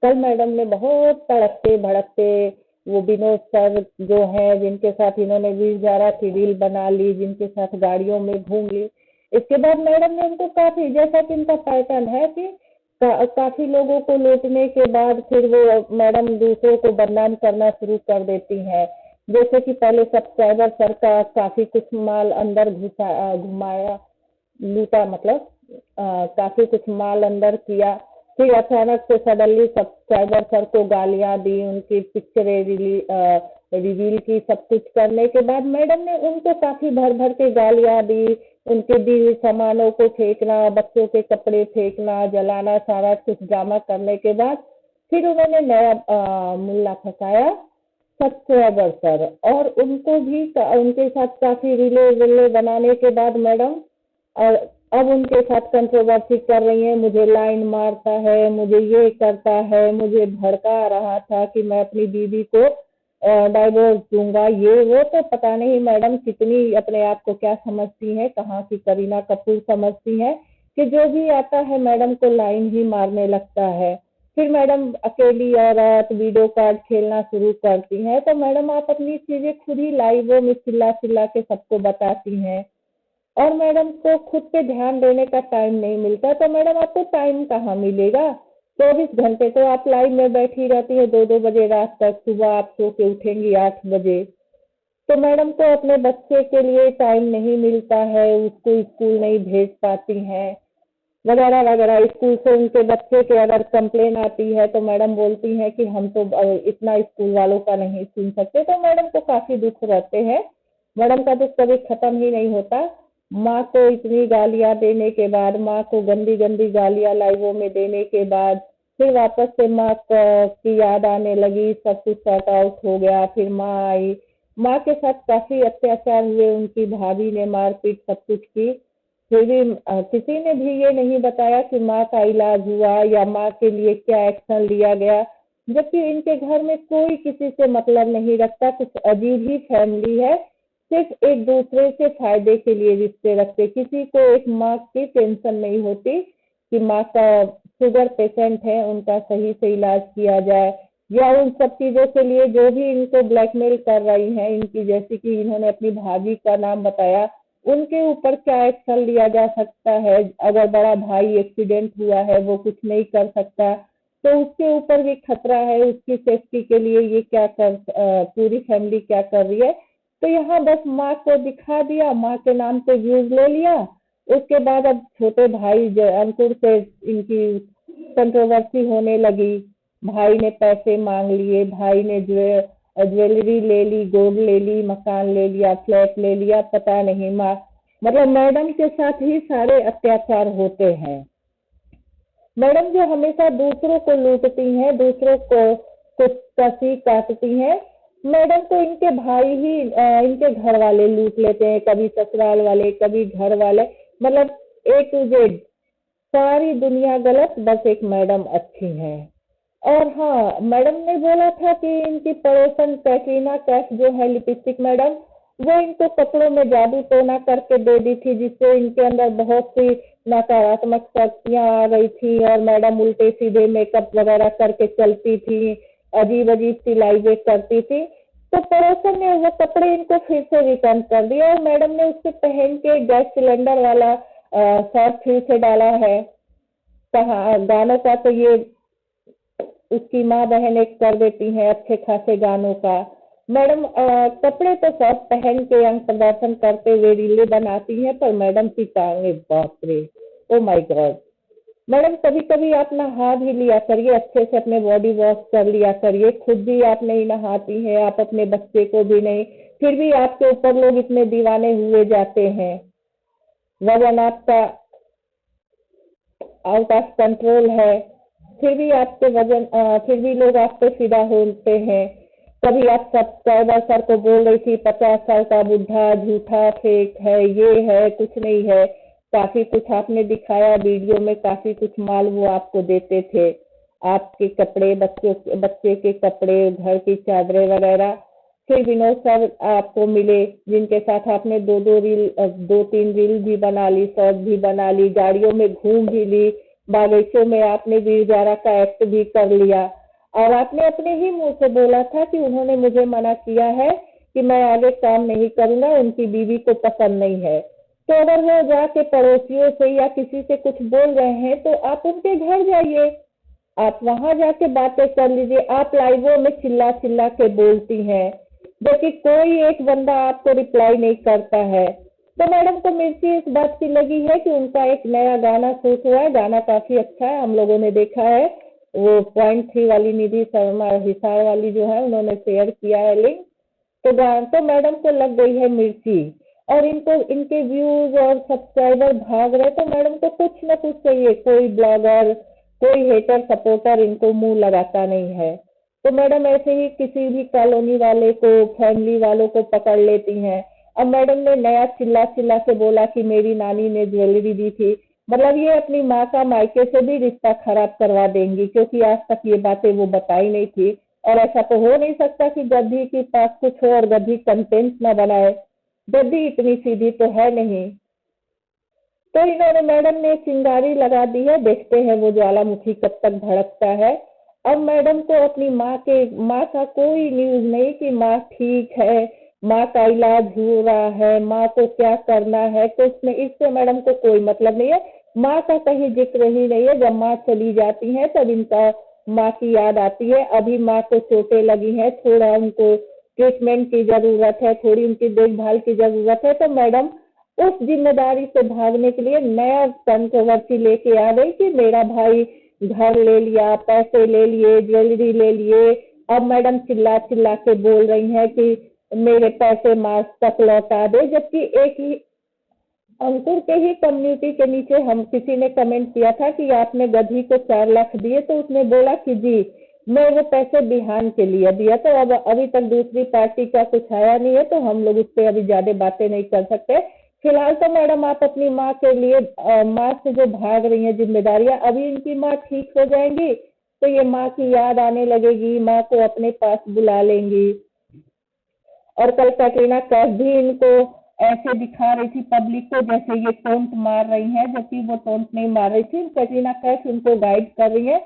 कल मैडम ने बहुत तड़कते भड़कते वो विनोद सर जो है जिनके साथ इन्होंने 2011 की रील बना ली, जिनके साथ गाड़ियों में घूम ली। इसके बाद मैडम ने उनको काफी, जैसा कि इनका पैटर्न है कि काफी लोगों को लूटने के बाद फिर वो मैडम दूसरों को बदनाम करना शुरू कर देती है। जैसे कि पहले सब्सक्राइबर सर का काफी कुछ माल अंदर घुमाया, लूटा, मतलब काफी कुछ माल अंदर किया। फिर अचानक से सडनली सब्सक्राइबर सर को गालियां दी, उनकी पिक्चरें रिवील की। सब कुछ करने के बाद मैडम ने उनको काफी भर भर के गालियां दी, उनके दी हुई सामानों को फेंकना, बच्चों के कपड़े फेंकना, जलाना, सारा कुछ ड्रामा करने के बाद फिर उन्होंने नया मुल्ला फंसाया, सब्सक्राइबर सर। और उनको भी उनके साथ काफी रीले वीले बनाने के बाद मैडम और अब उनके साथ कंट्रोवर्सी कर रही है, मुझे लाइन मारता है, मुझे ये करता है, मुझे भड़का रहा था कि मैं अपनी दीदी को डाइवोर्स दूंगा, ये वो। तो पता नहीं मैडम कितनी अपने आप को क्या समझती है, कहाँ की करीना कपूर समझती है कि जो भी आता है मैडम को लाइन ही मारने लगता है। फिर मैडम अकेली औरत वीडियो कार्ड खेलना शुरू करती है। तो मैडम आप अपनी चीजें खुद ही लाइवों में चिल्ला चिल्ला के सबको बताती हैं, और मैडम को खुद पे ध्यान देने का टाइम नहीं मिलता। तो मैडम आपको टाइम कहाँ मिलेगा? 24 घंटे तो आप लाइव में बैठी रहती है, 2-2 बजे रात तक। सुबह आप सो के उठेंगी 8 बजे। तो मैडम को अपने बच्चे के लिए टाइम नहीं मिलता है, उसको स्कूल नहीं भेज पाती हैं, वगैरह वगैरह। स्कूल से उनके बच्चे के अगर कंप्लेन आती है तो मैडम बोलती हैं कि हम तो इतना स्कूल वालों का नहीं सुन सकते। तो मैडम को काफी दुख रहते हैं, मैडम का दुख कभी खत्म ही नहीं होता। माँ को इतनी गालियां देने के बाद, माँ को गंदी गंदी गालियां लाइवों में देने के बाद फिर वापस से माँ की याद आने लगी, सब कुछ सॉर्ट आउट हो गया। फिर माँ आई, माँ के साथ काफी अत्याचार हुए, उनकी भाभी ने मारपीट सब कुछ की। फिर भी किसी ने भी ये नहीं बताया कि माँ का इलाज हुआ या माँ के लिए क्या एक्शन लिया गया, जबकि इनके घर में कोई किसी से मतलब नहीं रखता। कुछ अजीब ही फैमिली है, सिर्फ एक दूसरे से फायदे के लिए रिश्ते रखते। किसी को एक माँ की टेंशन नहीं होती कि माँ का शुगर पेशेंट है, उनका सही से इलाज किया जाए, या उन सब चीजों के लिए जो भी इनको ब्लैकमेल कर रही हैं इनकी, जैसे कि इन्होंने अपनी भाभी का नाम बताया, उनके ऊपर क्या एक्शन लिया जा सकता है? अगर बड़ा भाई एक्सीडेंट हुआ है, वो कुछ नहीं कर सकता, तो उसके ऊपर भी खतरा है। उसकी सेफ्टी के लिए ये क्या पूरी फैमिली क्या कर रही है? तो यहाँ बस माँ को दिखा दिया, माँ के नाम पे व्यूज ले लिया। उसके बाद अब छोटे भाई अंकुर से इनकी कंट्रोवर्सी होने लगी। भाई ने पैसे मांग लिए, भाई ने ज्वेलरी ले ली, गोल्ड ले ली, मकान ले लिया, फ्लैट ले लिया, पता नहीं माँ, मतलब मैडम के साथ ही सारे अत्याचार होते हैं। मैडम जो हमेशा दूसरों को लूटती हैं, दूसरों को कुछ कसी काटती हैं, मैडम को इनके भाई ही इनके घर वाले लूट लेते हैं, कभी ससुराल वाले, कभी घर वाले, मतलब A to Z सारी दुनिया गलत, बस एक मैडम अच्छी है। और हाँ, मैडम ने बोला था कि इनकी पड़ोसन कैटरीना कैफ जो है लिपस्टिक मैडम, वो इनको कपड़ों में जादू टोना करके दे दी थी, जिससे इनके अंदर बहुत सी नकारात्मक शक्तियां आ गई थी, और मैडम उल्टे सीधे मेकअप वगैरह करके चलती थी, अजीब अजीब सी लाइवें करती थी। तो पड़ोसन ने वो कपड़े इनको फिर से रिटर्न कर दिया, और मैडम ने उससे पहन के गैस सिलेंडर वाला शर्ट फिर से डाला है। कहा गानों का तो ये उसकी माँ बहन एक कर देती हैं अच्छे खासे गानों का। मैडम कपड़े तो सब पहन के अंग प्रदर्शन करते हुए रीले बनाती हैं, पर मैडम की टांगे, बाप रे, ओ माय गॉड। मैडम कभी कभी आप नहा भी लिया करिए, अच्छे से अपने बॉडी वॉश कर लिया करिए। खुद भी आप नहीं नहाती हैं, आप अपने बच्चे को भी नहीं, फिर भी आपके ऊपर लोग इतने दीवाने हुए जाते हैं। वजन आपका आउट ऑफ कंट्रोल है, फिर भी आपके फिर भी लोग आप पे फिदा होते हैं। कभी आप सब्सक्राइबर सर को बोल रही थी 50 साल का बुढ़ा, झूठा, फेक है, ये है, कुछ नहीं है। काफी कुछ आपने दिखाया वीडियो में, काफी कुछ माल वो आपको देते थे, आपके कपड़े, बच्चे के कपड़े, घर की चादरें वगैरह। फिर विनोद सर आपको मिले, जिनके साथ आपने 2-2 रील, 2-3 रील भी बना ली, शॉर्ट भी बना ली, गाड़ियों में घूम भी ली, बागीचों में आपने वीरजारा का एक्ट भी कर लिया, और आपने अपने ही मुंह से बोला था कि उन्होंने मुझे मना किया है कि मैं आगे काम नहीं करूंगा, उनकी बीवी को पसंद नहीं है। तो अगर वो जाके पड़ोसियों से या किसी से कुछ बोल रहे हैं तो आप उनके घर जाइए, आप वहां जाके बातें कर लीजिए। आप लाइवों में चिल्ला चिल्ला के बोलती हैं, जबकि कोई एक बंदा आपको रिप्लाई नहीं करता है। तो मैडम को मिर्ची इस बात की लगी है कि उनका एक नया गाना शूट हुआ है, गाना काफी अच्छा है, हम लोगों ने देखा है। वो .3 वाली निधि शर्मा हिसार वाली जो है उन्होंने शेयर किया है लिंक। तो मैडम को लग गई है मिर्ची, और इनको इनके व्यूज और सब्सक्राइबर भाग रहे, तो मैडम को कुछ ना कुछ चाहिए। कोई ब्लॉगर, कोई हेटर सपोर्टर इनको मुंह लगाता नहीं है। तो मैडम ऐसे ही किसी भी कॉलोनी वाले को, फैमिली वालों को पकड़ लेती हैं। अब मैडम ने नया चिल्ला चिल्ला के बोला कि मेरी नानी ने ज्वेलरी दी थी, मतलब ये अपनी माँ का मायके से भी रिश्ता खराब करवा देंगी, क्योंकि आज तक ये बातें वो बताई नहीं थी। और ऐसा तो हो नहीं सकता कि गद्दी के पास कुछ हो और गद्दी कंटेंट ना बनाए, गद्दी इतनी सीधी तो है नहीं। तो इन्होंने मैडम ने चिंगारी लगा दी है, देखते हैं वो ज्वालामुखी कब तक भड़कता है। अब मैडम को अपनी माँ का कोई न्यूज नहीं कि माँ ठीक है, माँ का इलाज हो रहा है, माँ को क्या करना है, तो इससे मैडम को कोई मतलब नहीं है। माँ का कहीं जिक्र ही नहीं है। जब माँ चली जाती है तब इनका माँ की याद आती है। अभी माँ को चोटें लगी है, थोड़ा उनको ट्रीटमेंट की जरूरत है, थोड़ी उनकी देखभाल की जरूरत है। तो मैडम उस जिम्मेदारी से भागने के लिए नया कंट्रोवर्सी लेके आ गई कि मेरा भाई घर ले लिया, पैसे ले लिए, ज्वेलरी ले लिए। अब मैडम चिल्ला चिल्ला के बोल रही हैं कि मेरे पैसे मार्च तक लौटा दे, जबकि एक ही अंकुर के ही कम्युनिटी के नीचे हम किसी ने कमेंट किया था कि आपने गधी को 4 लाख दिए, तो उसने बोला कि जी मैं वो पैसे बिहान के लिए दिया। तो अब अभी तक दूसरी पार्टी का कुछ आया नहीं है, तो हम लोग उस पर अभी ज्यादा बातें नहीं कर सकते। फिलहाल तो मैडम आप अपनी माँ के लिए माँ से जो भाग रही हैं जिम्मेदारियां, अभी इनकी माँ ठीक हो जाएंगी तो ये माँ की याद आने लगेगी, माँ को अपने पास बुला लेंगी। और कल कैटरीना कैफ भी इनको ऐसे दिखा रही थी पब्लिक को जैसे ये टोंट मार रही है, जबकि वो टोंट नहीं मार रही थी। कैटरीना कैफ इनको गाइड कर रही है,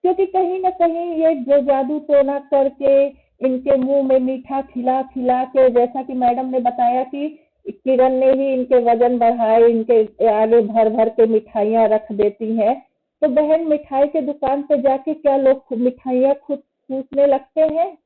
क्योंकि कहीं ना कहीं ये जो जादू टोना करके इनके मुंह में मीठा खिला खिला के, जैसा कि मैडम ने बताया कि किरण ने ही इनके वजन बढ़ाए, इनके आगे भर भर के मिठाइयां रख देती हैं। तो बहन, मिठाई के दुकान पे जाके क्या लोग मिठाइयां खुद पूछने लगते हैं?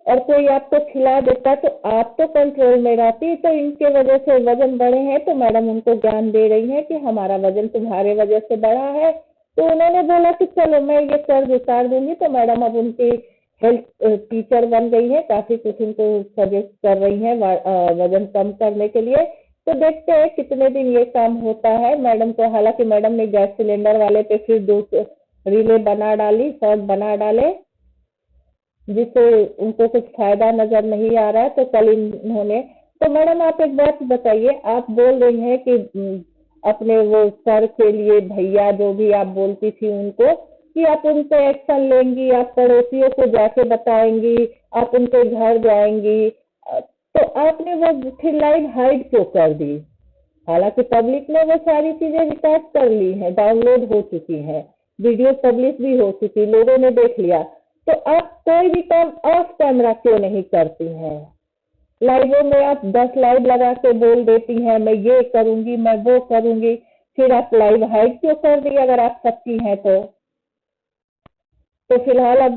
और कोई आपको खिला देता तो आप तो कंट्रोल में रहती। तो इनके वजह से वजन बढ़े हैं, तो मैडम उनको ज्ञान दे रही है कि हमारा वजन तुम्हारे वजह से बढ़ा है। तो उन्होंने बोला कि चलो मैं ये कर्ज उतार दूंगी। तो मैडम अब उनकी हेल्थ टीचर बन गई है, काफी कुछ उनको सजेस्ट कर रही है वजन कम करने के लिए। तो देखते हैं कितने दिन ये काम होता है मैडम को। हालांकि मैडम ने गैस सिलेंडर वाले पे फिर 2 रीले बना डाली, शॉर्ट बना डाले, जिससे उनको कुछ फायदा नजर नहीं आ रहा है। तो कल इन्होंने, तो मैडम आप एक बात बताइए, आप बोल रही हैं कि अपने वो सर के लिए भैया जो भी आप बोलती थी उनको, कि आप उन पे एक्शन लेंगी, आप पड़ोसियों को जाके बताएंगी, आप उनके घर जाएंगी। तो आपने वो फिर लाइव हाइड क्यों कर दी? हालांकि पब्लिक ने वो सारी चीजें रिकॉर्ड कर ली हैं, डाउनलोड हो चुकी हैं, वीडियो पब्लिश भी हो चुकी, लोगों ने देख लिया। तो आप कोई भी काम ऑफ कैमरा क्यों नहीं करती हैं? लाइवों में आप 10 लाइव लगा के बोल देती हैं मैं ये करूंगी, मैं वो करूंगी, फिर आप लाइव हाइड क्यों कर दी अगर आप सच्ची हैं तो फिलहाल अब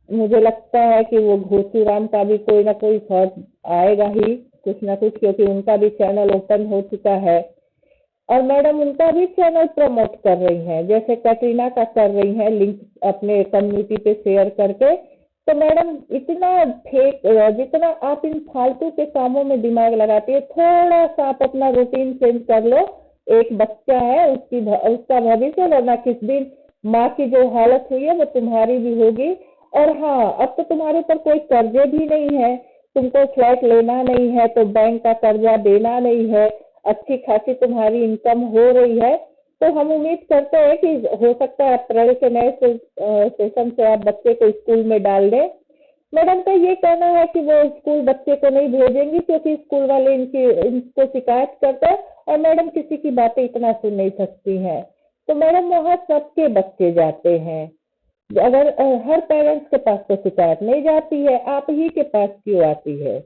मुझे लगता है कि वो घोषूराम का भी कोई ना कोई शॉर्ट आएगा ही, कुछ ना कुछ, क्योंकि उनका भी चैनल ओपन हो चुका है। और मैडम उनका भी चैनल प्रमोट कर रही हैं, जैसे कैटरीना का कर रही हैं, लिंक अपने कम्युनिटी पे शेयर करके। तो मैडम इतना फेक, जितना आप इन फालतू के कामों में दिमाग लगाती है, थोड़ा सा आप अपना रूटीन चेंज कर लो। एक बच्चा है, उसका भविष्य, वरना किस दिन माँ की जो हालत हुई है वो तुम्हारी भी होगी। और हाँ, अब तो तुम्हारे ऊपर कोई कर्जे भी नहीं है, तुमको फ्लैट लेना नहीं है, तो बैंक का कर्जा देना नहीं है, अच्छी खासी तुम्हारी इनकम हो रही है। तो हम उम्मीद करते हैं कि हो सकता है अप्रैल के नए सेशन से आप बच्चे को स्कूल में डाल दें। मैडम का ये कहना है कि वो स्कूल बच्चे को नहीं भेजेंगी, क्योंकि स्कूल वाले इनको शिकायत करते हैं, और मैडम किसी की बातें इतना सुन नहीं सकती हैं। तो मैडम वहाँ सबके बच्चे जाते हैं। अगर हर पेरेंट्स के पास तो शिकायत नहीं जाती है, आप ही के पास क्यों आती है?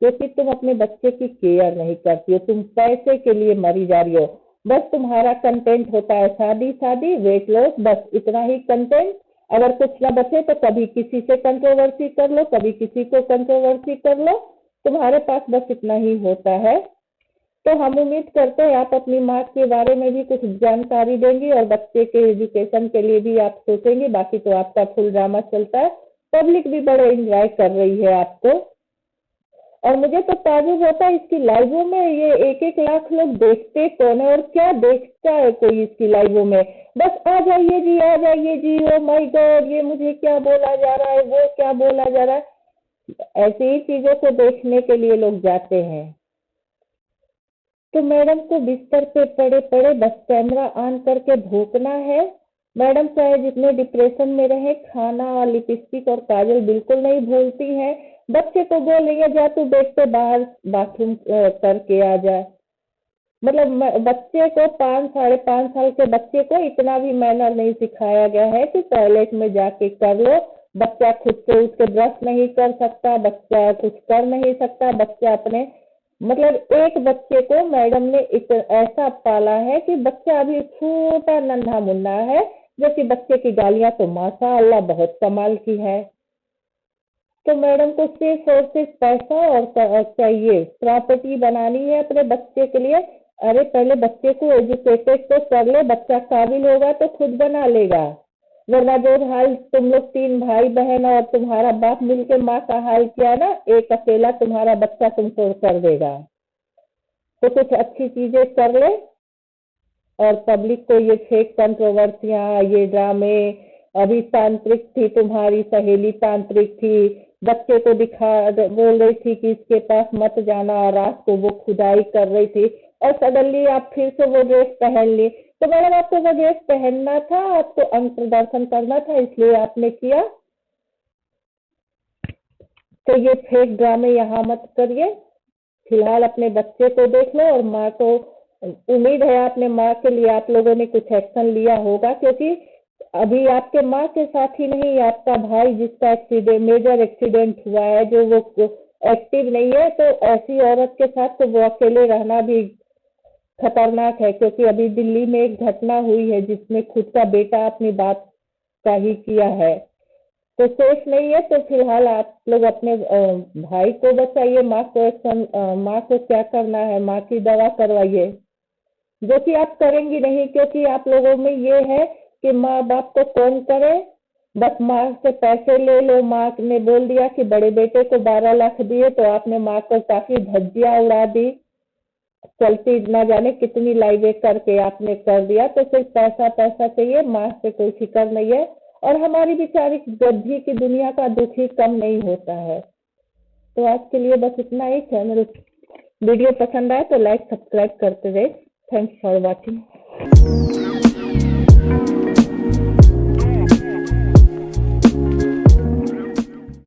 क्योंकि तुम अपने बच्चे की केयर नहीं करती हो, तुम पैसे के लिए मरी जा रही हो। बस तुम्हारा कंटेंट होता है शादी शादी, वेट लॉस, बस इतना ही कंटेंट। अगर कुछ ना बचे तो कभी किसी से कंट्रोवर्सी कर लो, कभी किसी को कंट्रोवर्सी कर लो, तुम्हारे पास बस इतना ही होता है। तो हम उम्मीद करते हैं आप अपनी माँ के बारे में भी कुछ जानकारी देंगी और बच्चे के एजुकेशन के लिए भी आप सोचेंगे। बाकी तो आपका फुल ड्रामा चलता है, पब्लिक भी बड़े एंजॉय कर रही है आपको। और मुझे तो ताजुब होता है इसकी लाइवों में, ये 1-1 लाख लोग देखते कौन है और क्या देखता है कोई इसकी लाइवों में? बस आ जाइए जी, आ जाइए जी, ओ माय गॉड, ये मुझे क्या बोला जा रहा है, वो क्या बोला जा रहा है, ऐसी ही चीजों को देखने के लिए लोग जाते हैं। तो मैडम को बिस्तर पे पड़े पड़े बस कैमरा ऑन करके भूकना है। मैडम चाहे जितने डिप्रेशन में रहे, खाना और लिपस्टिक और काजल बिल्कुल नहीं भूलती हैं। बच्चे को बोलेंगे जा तू बेड पे बाहर बाथरूम करके आ जा। मतलब बच्चे को 5 साढ़े 5 साल के बच्चे को इतना भी मैनर नहीं सिखाया गया है कि टॉयलेट में जाके कर लो। बच्चा खुद से उठ के ब्रश नहीं कर सकता, बच्चा कुछ कर नहीं सकता। बच्चा अपने मतलब एक बच्चे को मैडम ने ऐसा पाला है कि बच्चा अभी छोटा नन्हा मुन्ना है, जो कि बच्चे की गालियां तो माशाअल्लाह बहुत कमाल की है। तो मैडम को सिर्फ और सिर्फ पैसा और चाहिए, प्रॉपर्टी बनानी है अपने बच्चे के लिए। अरे पहले बच्चे को एजुकेटेड तो कर ले, बच्चा काबिल होगा तो खुद बना लेगा। वरना जो हाल तुम लोग 3 भाई बहन और तुम्हारा बाप मिलके माँ का हाल किया ना, एक अकेला तुम्हारा बच्चा तुमको कर देगा। तो कुछ अच्छी चीजें कर ले और पब्लिक को ये फेक कंट्रोवर्सियां, ये ड्रामे। अभी तांत्रिक थी, तुम्हारी सहेली तांत्रिक थी, बच्चे को दिखा बोल रही थी कि इसके पास मत जाना, और रात को वो खुदाई कर रही थी और सडनली आप फिर से वो ड्रेस पहन ली। तो मैडम आपको वो ड्रेस पहनना था, आपको अंग प्रदर्शन करना था, इसलिए आपने किया। तो ये फेक ड्रामे यहाँ मत करिए। फिलहाल अपने बच्चे को देख लो और माँ को, उम्मीद है आपने माँ के लिए आप लोगों ने कुछ एक्शन लिया होगा, क्योंकि अभी आपके माँ के साथ ही नहीं, आपका भाई जिसका एक्सीडेंट, मेजर एक्सीडेंट हुआ है, जो वो एक्टिव नहीं है, तो ऐसी औरत के साथ तो वो अकेले रहना भी खतरनाक है। क्योंकि अभी दिल्ली में एक घटना हुई है जिसमें खुद का बेटा अपनी बात का ही किया है, तो सेफ नहीं है। तो फिलहाल आप लोग अपने भाई को बचाइए, माँ को माँ को क्या करना है, माँ की दवा करवाइए, जो कि आप करेंगी नहीं, क्योंकि आप लोगों में ये है कि माँ बाप को कौन करे, बस माँ से पैसे ले लो। माँ ने बोल दिया कि बड़े बेटे को 12 लाख दिए, तो आपने माँ को काफी धज्जियां उड़ा दी, चलती न जाने कितनी लाइवें करके आपने कर दिया। तो सिर्फ पैसा पैसा चाहिए, माँ से कोई फिक्र नहीं है। और हमारी बेचारी गद्दी की दुनिया का दुख ही कम नहीं होता है। तो आज के लिए बस इतना ही। चैनल वीडियो पसंद आए तो लाइक सब्सक्राइब करते रहे। Thanks for watching.